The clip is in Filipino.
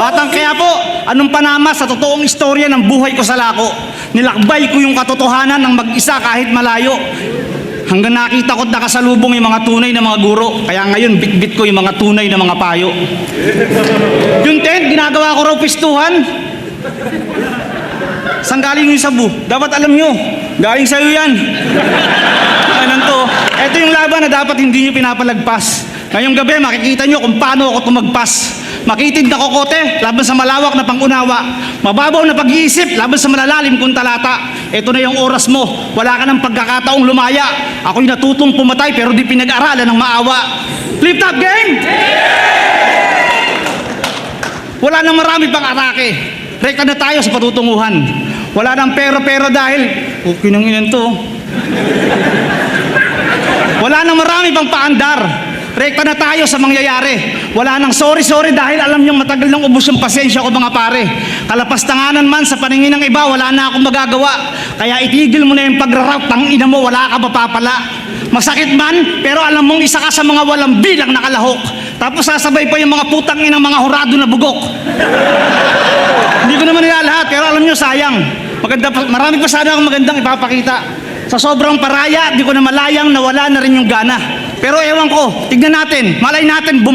Batang Quiapo, anong panama sa totoong istorya ng buhay ko sa Lako? Nilakbay ko yung katotohanan ng mag-isa kahit malayo. Hanggang nakita ko't nakasalubong yung mga tunay na mga guro. Kaya ngayon, bitbit ko yung mga tunay na mga payo. Yung tent, ginagawa ko raw pistuhan. Saan galing yung sabu? Dapat alam nyo, galing sa'yo yan. Ano to? Ito yung laban na dapat hindi nyo pinapalagpas. Ngayong gabi, makikita nyo kung paano ako tumagpas. Makitid na kokote, laban sa malawak na pangunawa. Mababaw na pag-iisip, laban sa malalalim kong talata. Ito na yung oras mo, wala ka ng pagkakataong lumaya. Ako'y natutong pumatay pero di pinag-aralan ng maawa. Lift up, gang! Wala nang marami pang atake. Rekta na tayo sa patutunguhan. Wala nang pero dahil, okay nang inan to. Wala nang marami pang paandar. Rekta na tayo sa mangyayari. Wala nang sorry dahil alam niyong matagal nang ubos yung pasensya ko mga pare. Kalapastanganan man sa paningin ng iba, wala na akong magagawa. Kaya itigil mo na yung pagra-route, tangina mo, wala ka mapapala. Masakit man, pero alam mong isa ka sa mga walang bilang nakalahok. Tapos sasabay pa yung mga putang inang mga hurado na bugok. Hindi ko naman nilalahat, pero alam niyo sayang. Marami pa sana akong magandang ipapakita. Sa sobrang paraya, di ko na malayang nawala na rin yung gana. Pero ewan ko, tignan natin, malay natin